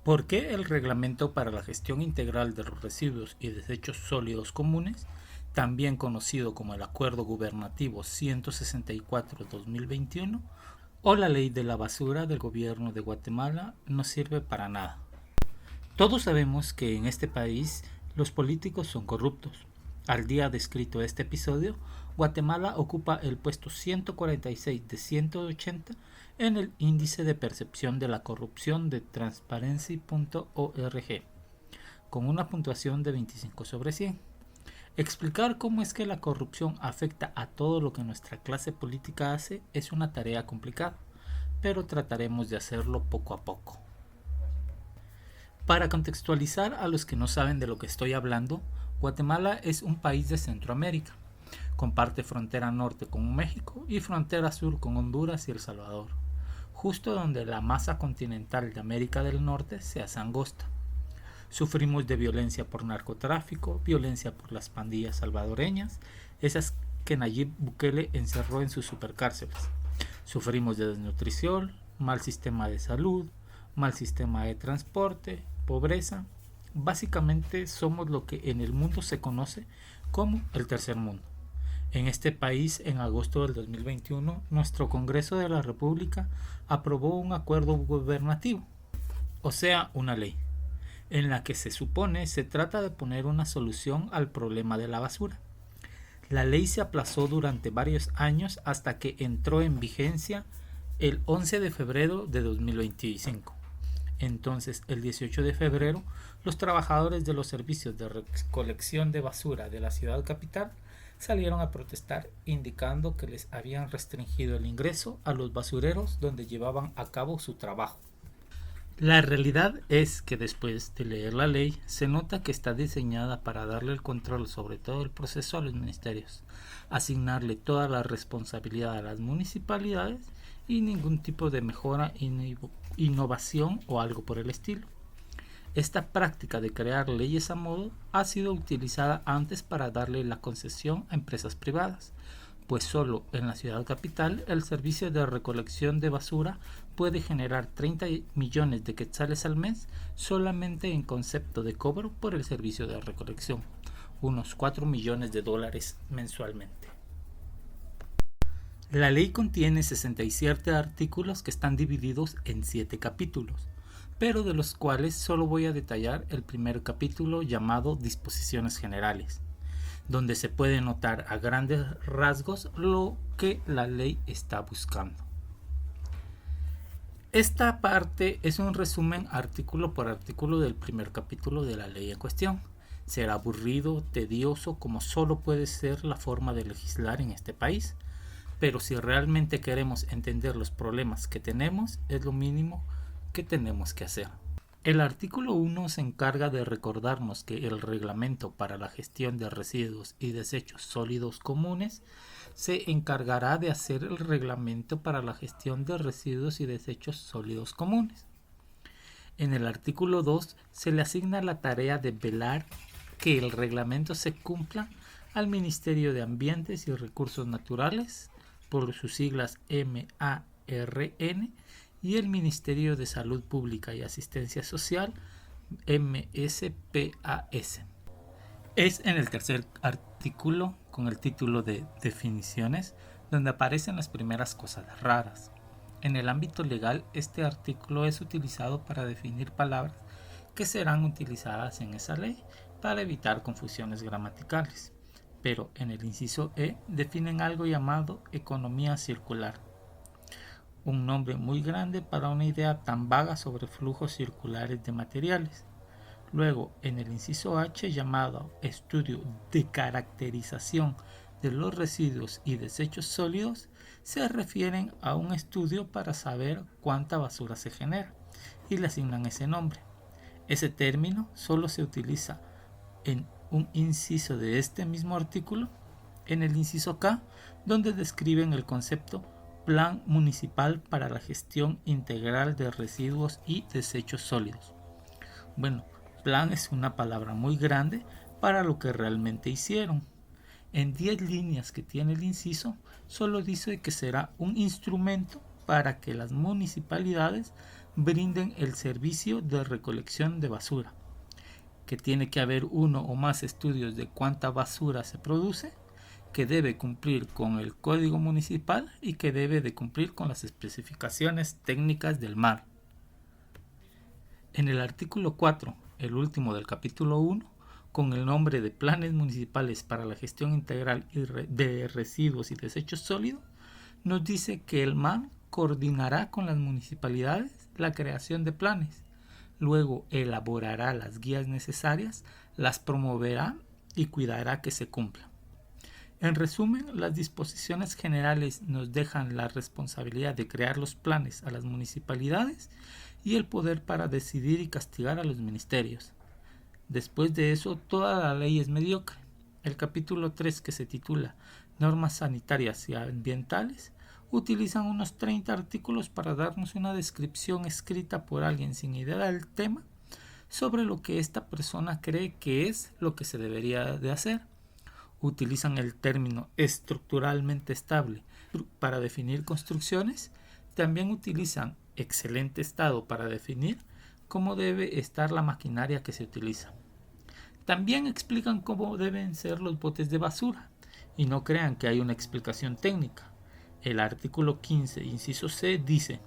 ¿Por qué el Reglamento para la Gestión Integral de los Residuos y Desechos Sólidos Comunes, también conocido como el Acuerdo Gubernativo 164-2021 o la Ley de la Basura del Gobierno de Guatemala, no sirve para nada? Todos sabemos que en este país los políticos son corruptos. Al día descrito este episodio, Guatemala ocupa el puesto 146 de 180 en el índice de percepción de la corrupción de Transparency.org, con una puntuación de 25 sobre 100. Explicar cómo es que la corrupción afecta a todo lo que nuestra clase política hace es una tarea complicada, pero trataremos de hacerlo poco a poco. Para contextualizar a los que no saben de lo que estoy hablando, Guatemala es un país de Centroamérica. Comparte frontera norte con México y frontera sur con Honduras y El Salvador, justo donde la masa continental de América del Norte se hace angosta. Sufrimos de violencia por narcotráfico, violencia por las pandillas salvadoreñas, esas que Nayib Bukele encerró en sus supercárceles. Sufrimos de desnutrición, mal sistema de salud, mal sistema de transporte, pobreza. Básicamente somos lo que en el mundo se conoce como el tercer mundo. En este país, en agosto del 2021, nuestro Congreso de la República aprobó un acuerdo gubernativo, o sea, una ley, en la que se supone se trata de poner una solución al problema de la basura. La ley se aplazó durante varios años hasta que entró en vigencia el 11 de febrero de 2025. Entonces, el 18 de febrero, los trabajadores de los servicios de recolección de basura de la ciudad capital salieron a protestar, indicando que les habían restringido el ingreso a los basureros donde llevaban a cabo su trabajo. La realidad es que después de leer la ley se nota que está diseñada para darle el control sobre todo el proceso a los ministerios, asignarle toda la responsabilidad a las municipalidades y ningún tipo de mejora, innovación o algo por el estilo. Esta práctica de crear leyes a modo ha sido utilizada antes para darle la concesión a empresas privadas, pues solo en la ciudad capital el servicio de recolección de basura puede generar 30 millones de quetzales al mes solamente en concepto de cobro por el servicio de recolección, unos 4 millones de dólares mensualmente. La ley contiene 67 artículos que están divididos en 7 capítulos, pero de los cuales solo voy a detallar el primer capítulo llamado Disposiciones Generales, donde se puede notar a grandes rasgos lo que la ley está buscando. Esta parte es un resumen artículo por artículo del primer capítulo de la ley en cuestión. Será aburrido, tedioso, como solo puede ser la forma de legislar en este país, pero si realmente queremos entender los problemas que tenemos, es lo mínimo que tenemos que hacer. El artículo 1 se encarga de recordarnos que el Reglamento para la Gestión de Residuos y Desechos Sólidos Comunes se encargará de hacer el Reglamento para la Gestión de Residuos y Desechos Sólidos Comunes. En el artículo 2 se le asigna la tarea de velar que el reglamento se cumpla al Ministerio de Ambientes y Recursos Naturales, por sus siglas MARN, y el Ministerio de Salud Pública y Asistencia Social, MSPAS. Es en el tercer artículo, con el título de Definiciones, donde aparecen las primeras cosas raras. En el ámbito legal, este artículo es utilizado para definir palabras que serán utilizadas en esa ley para evitar confusiones gramaticales. Pero en el inciso E definen algo llamado economía circular, un nombre muy grande para una idea tan vaga sobre flujos circulares de materiales. Luego, en el inciso H, llamado estudio de caracterización de los residuos y desechos sólidos, se refieren a un estudio para saber cuánta basura se genera y le asignan ese nombre. Ese término solo se utiliza en un inciso de este mismo artículo, en el inciso K, donde describen el concepto Plan Municipal para la Gestión Integral de Residuos y Desechos Sólidos. Bueno, plan es una palabra muy grande para lo que realmente hicieron. En 10 líneas que tiene el inciso, solo dice que será un instrumento para que las municipalidades brinden el servicio de recolección de basura, que tiene que haber uno o más estudios de cuánta basura se produce, que debe cumplir con el código municipal y que debe de cumplir con las especificaciones técnicas del mar. En el artículo 4, el último del capítulo 1, con el nombre de Planes Municipales para la Gestión Integral de Residuos y Desechos Sólidos, nos dice que el MAN coordinará con las municipalidades la creación de planes, luego elaborará las guías necesarias, las promoverá y cuidará que se cumplan. En resumen, las disposiciones generales nos dejan la responsabilidad de crear los planes a las municipalidades y el poder para decidir y castigar a los ministerios. Después de eso, toda la ley es mediocre. El capítulo 3, que se titula Normas sanitarias y ambientales, utilizan unos 30 artículos para darnos una descripción escrita por alguien sin idea del tema sobre lo que esta persona cree que es lo que se debería de hacer. Utilizan el término estructuralmente estable para definir construcciones. También utilizan excelente estado para definir cómo debe estar la maquinaria que se utiliza. También explican cómo deben ser los botes de basura, y no crean que hay una explicación técnica. El artículo 15, inciso C, dice: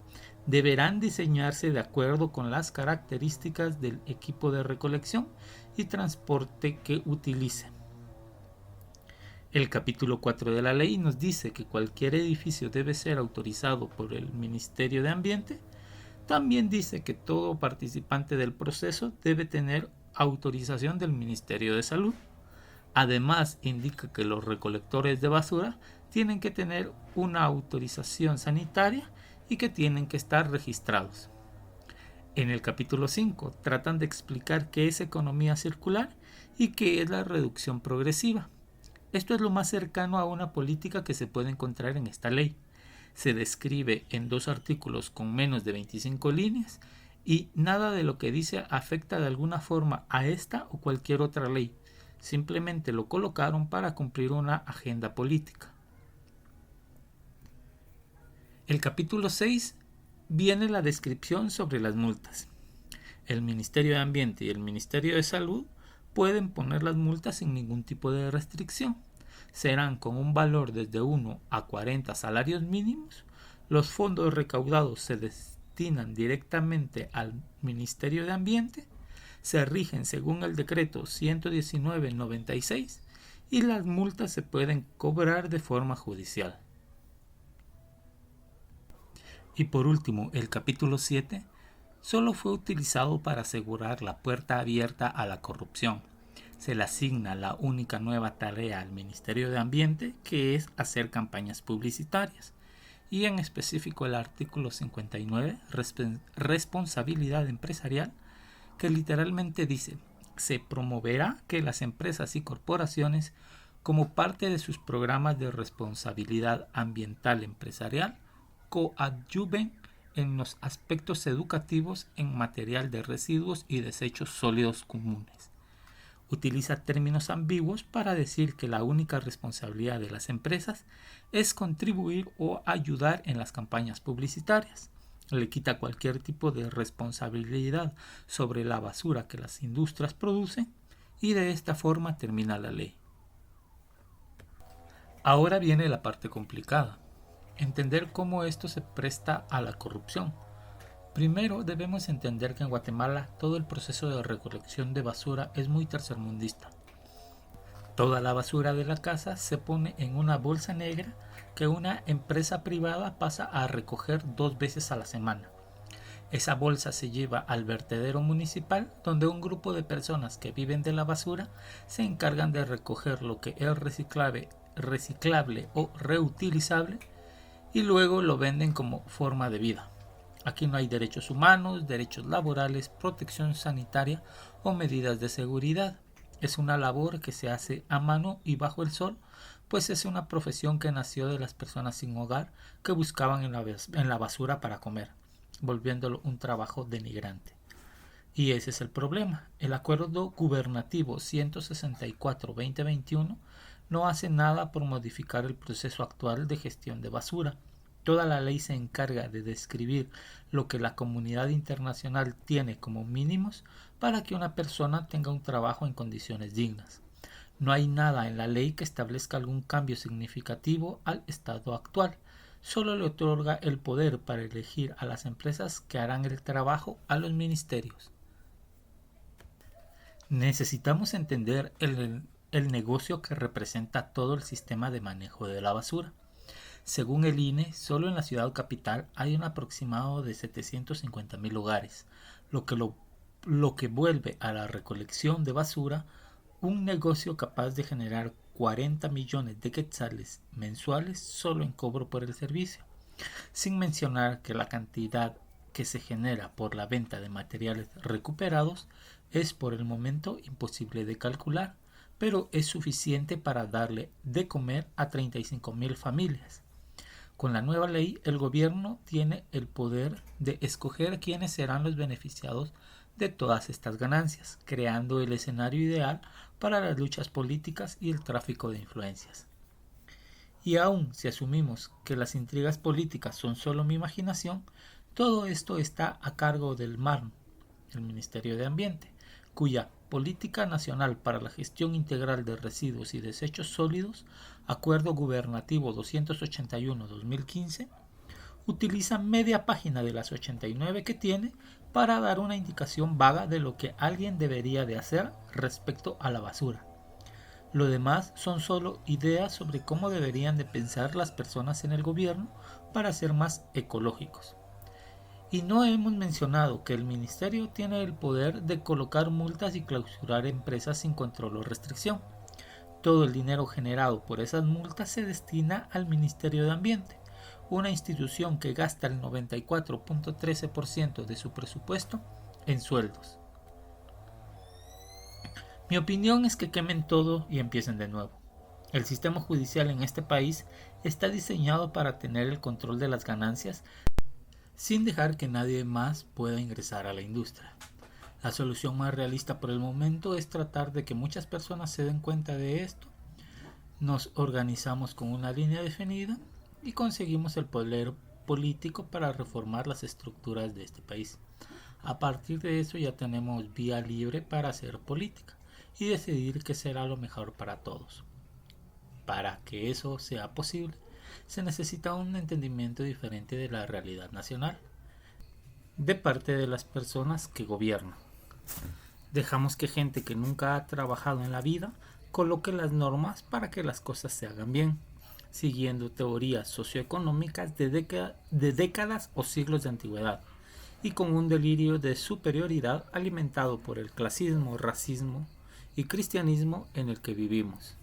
deberán diseñarse de acuerdo con las características del equipo de recolección y transporte que utilicen. El capítulo 4 de la ley nos dice que cualquier edificio debe ser autorizado por el Ministerio de Ambiente. También dice que todo participante del proceso debe tener autorización del Ministerio de Salud. Además, indica que los recolectores de basura tienen que tener una autorización sanitaria y que tienen que estar registrados. En el capítulo 5 tratan de explicar qué es economía circular y qué es la reducción progresiva. Esto es lo más cercano a una política que se puede encontrar en esta ley. Se describe en 2 artículos con menos de 25 líneas y nada de lo que dice afecta de alguna forma a esta o cualquier otra ley. Simplemente lo colocaron para cumplir una agenda política. El capítulo 6 viene la descripción sobre las multas. El Ministerio de Ambiente y el Ministerio de Salud pueden poner las multas sin ningún tipo de restricción. Serán con un valor desde 1 a 40 salarios mínimos. Los fondos recaudados se destinan directamente al Ministerio de Ambiente, se rigen según el decreto 119/96 y las multas se pueden cobrar de forma judicial. Y por último, el capítulo 7 solo fue utilizado para asegurar la puerta abierta a la corrupción. Se le asigna la única nueva tarea al Ministerio de Ambiente, que es hacer campañas publicitarias. Y en específico el artículo 59, responsabilidad empresarial, que literalmente dice: se promoverá que las empresas y corporaciones, como parte de sus programas de responsabilidad ambiental empresarial, coadyuven en los aspectos educativos en material de residuos y desechos sólidos comunes. Utiliza términos ambiguos para decir que la única responsabilidad de las empresas es contribuir o ayudar en las campañas publicitarias. Le quita cualquier tipo de responsabilidad sobre la basura que las industrias producen y de esta forma termina la ley. Ahora viene la parte complicada: entender cómo esto se presta a la corrupción. Primero debemos entender que en Guatemala todo el proceso de recolección de basura es muy tercermundista. Toda la basura de la casa se pone en una bolsa negra que una empresa privada pasa a recoger 2 veces a la semana. Esa bolsa se lleva al vertedero municipal, donde un grupo de personas que viven de la basura se encargan de recoger lo que es reciclable o reutilizable y luego lo venden como forma de vida. Aquí no hay derechos humanos, derechos laborales, protección sanitaria o medidas de seguridad. Es una labor que se hace a mano y bajo el sol, pues es una profesión que nació de las personas sin hogar que buscaban en la basura para comer, volviéndolo un trabajo denigrante. Y ese es el problema. El acuerdo gubernativo 164/2021 no hace nada por modificar el proceso actual de gestión de basura. Toda la ley se encarga de describir lo que la comunidad internacional tiene como mínimos para que una persona tenga un trabajo en condiciones dignas. No hay nada en la ley que establezca algún cambio significativo al estado actual. Solo le otorga el poder para elegir a las empresas que harán el trabajo a los ministerios. Necesitamos entender el negocio que representa todo el sistema de manejo de la basura. Según el INE, solo en la ciudad capital hay un aproximado de 750,000 hogares, lo que vuelve a la recolección de basura un negocio capaz de generar 40 millones de quetzales mensuales solo en cobro por el servicio, sin mencionar que la cantidad que se genera por la venta de materiales recuperados es por el momento imposible de calcular, pero es suficiente para darle de comer a 35,000 familias. Con la nueva ley, el gobierno tiene el poder de escoger quiénes serán los beneficiados de todas estas ganancias, creando el escenario ideal para las luchas políticas y el tráfico de influencias. Y aun si asumimos que las intrigas políticas son solo mi imaginación, todo esto está a cargo del MARN, el Ministerio de Ambiente, cuya Política Nacional para la Gestión Integral de Residuos y Desechos Sólidos, Acuerdo Gubernativo 281-2015, utiliza media página de las 89 que tiene para dar una indicación vaga de lo que alguien debería de hacer respecto a la basura. Lo demás son solo ideas sobre cómo deberían de pensar las personas en el gobierno para ser más ecológicos. Y no hemos mencionado que el ministerio tiene el poder de colocar multas y clausurar empresas sin control o restricción. Todo el dinero generado por esas multas se destina al Ministerio de Ambiente, una institución que gasta el 94.13% de su presupuesto en sueldos. Mi opinión es que quemen todo y empiecen de nuevo. El sistema judicial en este país está diseñado para tener el control de las ganancias sin dejar que nadie más pueda ingresar a la industria. La solución más realista por el momento es tratar de que muchas personas se den cuenta de esto. Nos organizamos con una línea definida y conseguimos el poder político para reformar las estructuras de este país. A partir de eso ya tenemos vía libre para hacer política y decidir qué será lo mejor para todos. Para que eso sea posible, se necesita un entendimiento diferente de la realidad nacional, de parte de las personas que gobiernan. Dejamos que gente que nunca ha trabajado en la vida coloque las normas para que las cosas se hagan bien, siguiendo teorías socioeconómicas de décadas o siglos de antigüedad, y con un delirio de superioridad alimentado por el clasismo, racismo y cristianismo en el que vivimos.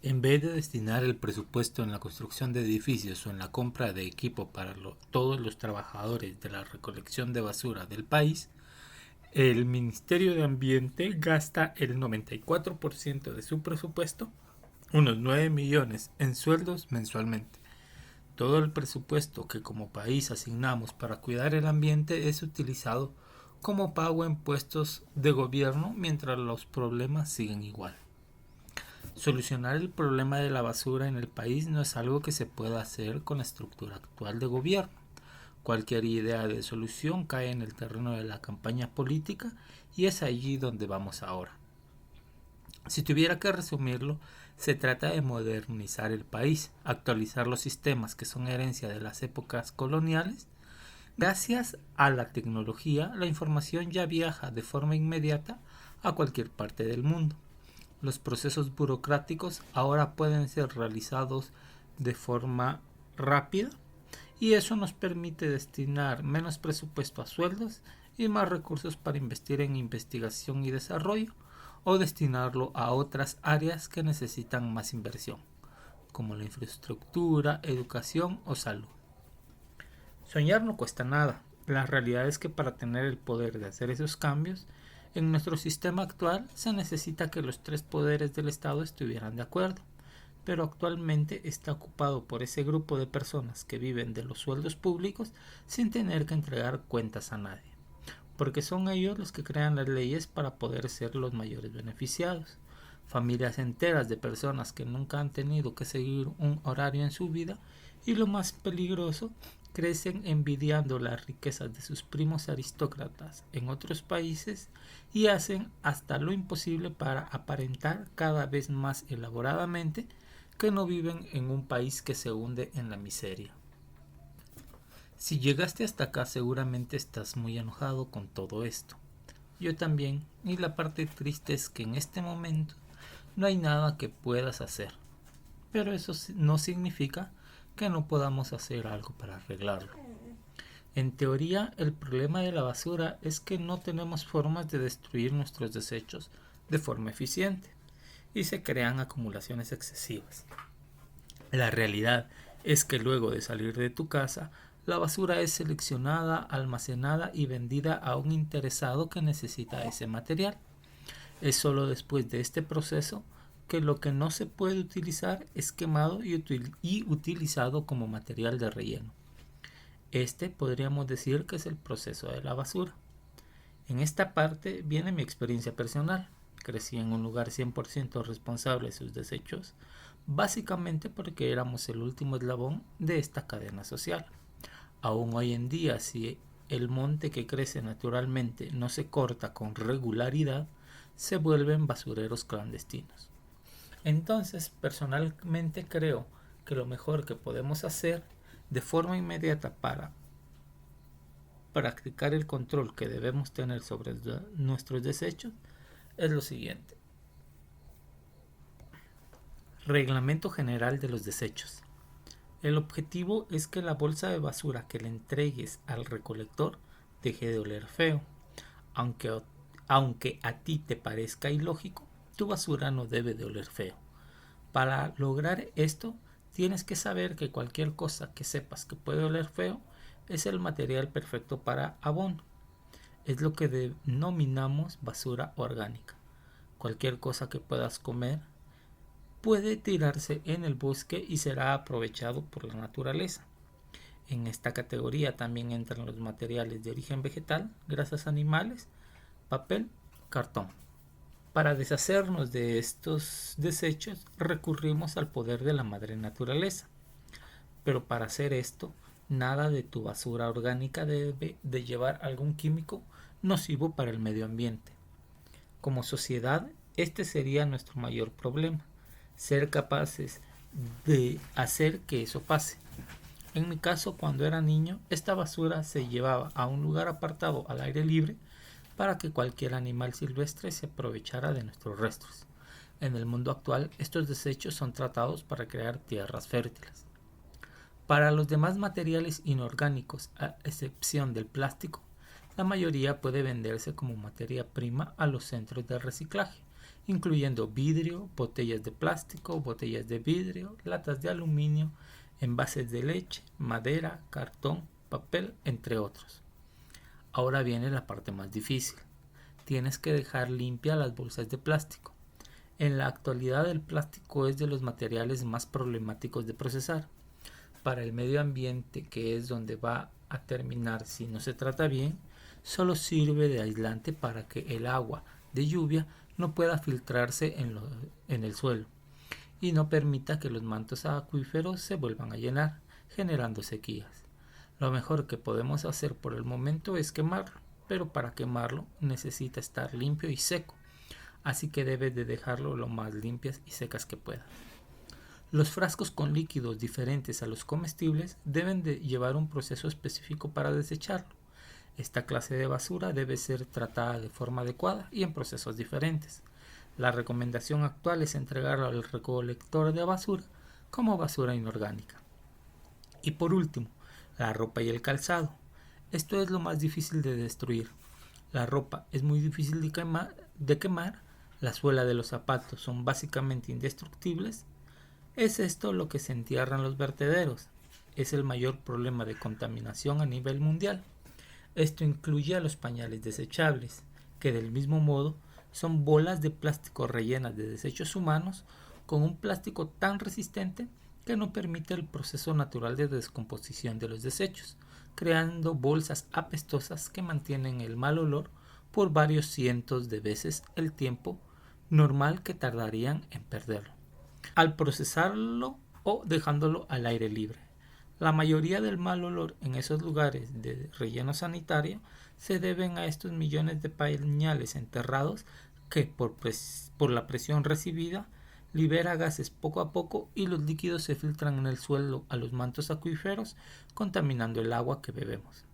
En vez de destinar el presupuesto en la construcción de edificios o en la compra de equipo para todos los trabajadores de la recolección de basura del país, el Ministerio de Ambiente gasta el 94% de su presupuesto, unos 9 millones, en sueldos mensualmente. Todo el presupuesto que como país asignamos para cuidar el ambiente es utilizado como pago en puestos de gobierno mientras los problemas siguen igual. Solucionar el problema de la basura en el país no es algo que se pueda hacer con la estructura actual de gobierno. Cualquier idea de solución cae en el terreno de la campaña política y es allí donde vamos ahora. Si tuviera que resumirlo, se trata de modernizar el país, actualizar los sistemas que son herencia de las épocas coloniales. Gracias a la tecnología, la información ya viaja de forma inmediata a cualquier parte del mundo. Los procesos burocráticos ahora pueden ser realizados de forma rápida y eso nos permite destinar menos presupuesto a sueldos y más recursos para invertir en investigación y desarrollo o destinarlo a otras áreas que necesitan más inversión, como la infraestructura, educación o salud. Soñar no cuesta nada. La realidad es que para tener el poder de hacer esos cambios, en nuestro sistema actual se necesita que los tres poderes del Estado estuvieran de acuerdo, pero actualmente está ocupado por ese grupo de personas que viven de los sueldos públicos sin tener que entregar cuentas a nadie, porque son ellos los que crean las leyes para poder ser los mayores beneficiados. familias enteras de personas que nunca han tenido que seguir un horario en su vida y lo más peligroso, crecen envidiando las riquezas de sus primos aristócratas en otros países y hacen hasta lo imposible para aparentar cada vez más elaboradamente que no viven en un país que se hunde en la miseria. Si llegaste hasta acá seguramente estás muy enojado con todo esto. Yo también, y la parte triste es que en este momento no hay nada que puedas hacer. Pero eso no significa que no podamos hacer algo para arreglarlo. En teoría, el problema de la basura es que no tenemos formas de destruir nuestros desechos de forma eficiente y se crean acumulaciones excesivas. La realidad es que luego de salir de tu casa, la basura es seleccionada, almacenada y vendida a un interesado que necesita ese material. Es solo después de este proceso que lo que no se puede utilizar es quemado y utilizado como material de relleno. Este podríamos decir que es el proceso de la basura. En esta parte viene mi experiencia personal. Crecí en un lugar 100% responsable de sus desechos, básicamente porque éramos el último eslabón de esta cadena social. Aún hoy en día, si el monte que crece naturalmente no se corta con regularidad, se vuelven basureros clandestinos. Entonces, personalmente creo que lo mejor que podemos hacer de forma inmediata para practicar el control que debemos tener sobre nuestros desechos es lo siguiente. Reglamento General de los Desechos. El objetivo es que la bolsa de basura que le entregues al recolector deje de oler feo. Aunque a ti te parezca ilógico, tu basura no debe de oler feo. Para lograr esto, tienes que saber que cualquier cosa que sepas que puede oler feo es el material perfecto para abono. Es lo que denominamos basura orgánica. Cualquier cosa que puedas comer puede tirarse en el bosque y será aprovechado por la naturaleza. En esta categoría también entran los materiales de origen vegetal, grasas animales, papel, cartón. Para deshacernos de estos desechos recurrimos al poder de la madre naturaleza. Pero para hacer esto, nada de tu basura orgánica debe de llevar algún químico nocivo para el medio ambiente. Como sociedad, este sería nuestro mayor problema, ser capaces de hacer que eso pase. En mi caso, cuando era niño, esta basura se llevaba a un lugar apartado al aire libre para que cualquier animal silvestre se aprovechara de nuestros restos. En el mundo actual, estos desechos son tratados para crear tierras fértiles. Para los demás materiales inorgánicos, a excepción del plástico, la mayoría puede venderse como materia prima a los centros de reciclaje, incluyendo vidrio, botellas de plástico, botellas de vidrio, latas de aluminio, envases de leche, madera, cartón, papel, entre otros. Ahora viene la parte más difícil. Tienes que dejar limpias las bolsas de plástico. En la actualidad el plástico es de los materiales más problemáticos de procesar. Para el medio ambiente, que es donde va a terminar si no se trata bien, solo sirve de aislante para que el agua de lluvia no pueda filtrarse en el suelo y no permita que los mantos acuíferos se vuelvan a llenar, generando sequías. Lo mejor que podemos hacer por el momento es quemarlo, pero para quemarlo necesita estar limpio y seco, así que debes de dejarlo lo más limpias y secas que pueda. Los frascos con líquidos diferentes a los comestibles deben de llevar un proceso específico para desecharlo. Esta clase de basura debe ser tratada de forma adecuada y en procesos diferentes. La recomendación actual es entregarlo al recolector de basura como basura inorgánica. Y por último, la ropa y el calzado. Esto es lo más difícil de destruir. La ropa es muy difícil de quemar, la suela de los zapatos son básicamente indestructibles. Es esto lo que se entierra en los vertederos. Es el mayor problema de contaminación a nivel mundial. Esto incluye a los pañales desechables, que del mismo modo son bolas de plástico rellenas de desechos humanos con un plástico tan resistente que no permite el proceso natural de descomposición de los desechos, creando bolsas apestosas que mantienen el mal olor por varios cientos de veces el tiempo normal que tardarían en perderlo, al procesarlo o dejándolo al aire libre. La mayoría del mal olor en esos lugares de relleno sanitario se deben a estos millones de pañales enterrados que por la presión recibida libera gases poco a poco y los líquidos se filtran en el suelo a los mantos acuíferos, contaminando el agua que bebemos.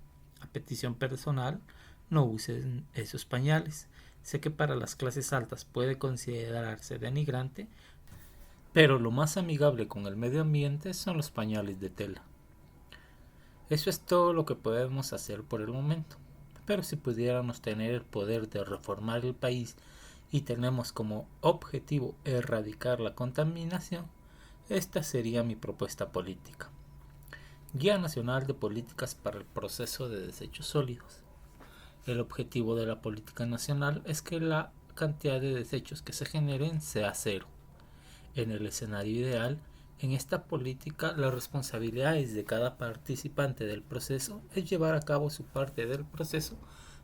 A petición personal, no usen esos pañales. Sé que para las clases altas puede considerarse denigrante, pero lo más amigable con el medio ambiente son los pañales de tela. Eso es todo lo que podemos hacer por el momento. Pero si pudiéramos tener el poder de reformar el país y tenemos como objetivo erradicar la contaminación, esta sería mi propuesta política. Guía Nacional de Políticas para el Proceso de Desechos Sólidos. El objetivo de la política nacional es que la cantidad de desechos que se generen sea cero. En el escenario ideal, en esta política, las responsabilidades de cada participante del proceso es llevar a cabo su parte del proceso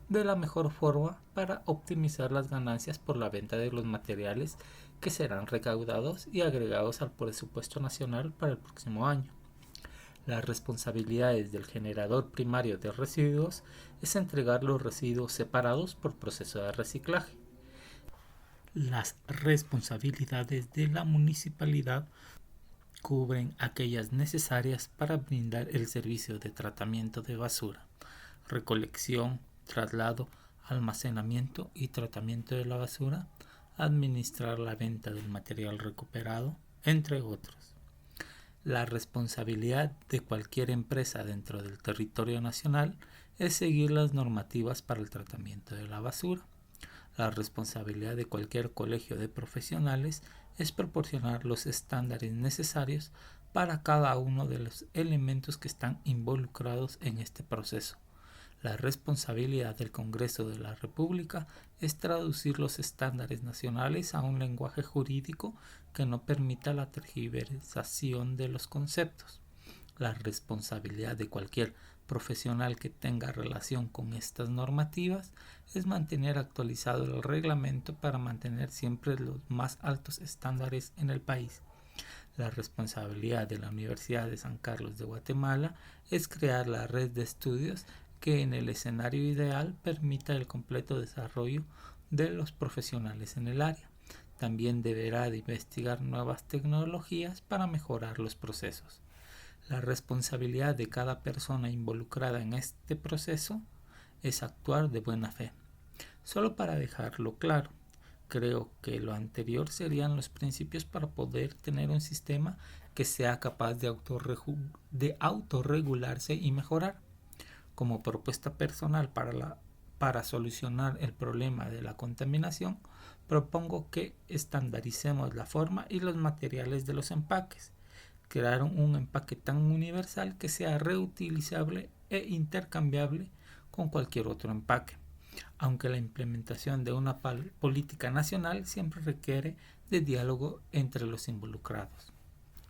de la mejor forma para optimizar las ganancias por la venta de los materiales que serán recaudados y agregados al presupuesto nacional para el próximo año. Las responsabilidades del generador primario de residuos es entregar los residuos separados por proceso de reciclaje. Las responsabilidades de la municipalidad cubren aquellas necesarias para brindar el servicio de tratamiento de basura, recolección, traslado, almacenamiento y tratamiento de la basura, administrar la venta del material recuperado, entre otros. La responsabilidad de cualquier empresa dentro del territorio nacional es seguir las normativas para el tratamiento de la basura. La responsabilidad de cualquier colegio de profesionales es proporcionar los estándares necesarios para cada uno de los elementos que están involucrados en este proceso. La responsabilidad del Congreso de la República es traducir los estándares nacionales a un lenguaje jurídico que no permita la tergiversación de los conceptos. La responsabilidad de cualquier profesional que tenga relación con estas normativas es mantener actualizado el reglamento para mantener siempre los más altos estándares en el país. La responsabilidad de la Universidad de San Carlos de Guatemala es crear la red de estudios que en el escenario ideal permita el completo desarrollo de los profesionales en el área. También deberá de investigar nuevas tecnologías para mejorar los procesos. La responsabilidad de cada persona involucrada en este proceso es actuar de buena fe. Solo para dejarlo claro, creo que lo anterior serían los principios para poder tener un sistema que sea capaz de autorregularse y mejorar. Como propuesta personal para solucionar el problema de la contaminación, propongo que estandaricemos la forma y los materiales de los empaques. Crear un empaque tan universal que sea reutilizable e intercambiable con cualquier otro empaque, aunque la implementación de una política nacional siempre requiere de diálogo entre los involucrados.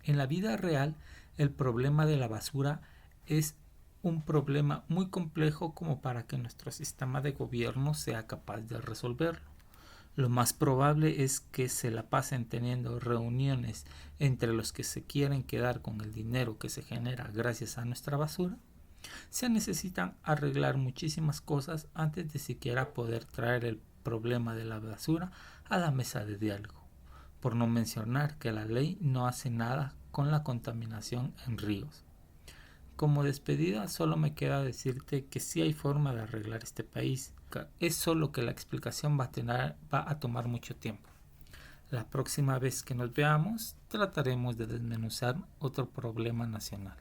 En la vida real, el problema de la basura es un problema muy complejo como para que nuestro sistema de gobierno sea capaz de resolverlo. Lo más probable es que se la pasen teniendo reuniones entre los que se quieren quedar con el dinero que se genera gracias a nuestra basura. Se necesitan arreglar muchísimas cosas antes de siquiera poder traer el problema de la basura a la mesa de diálogo, por no mencionar que la ley no hace nada con la contaminación en ríos. Como despedida, solo me queda decirte que sí hay forma de arreglar este país. Es solo que la explicación va a tomar mucho tiempo. La próxima vez que nos veamos, trataremos de desmenuzar otro problema nacional.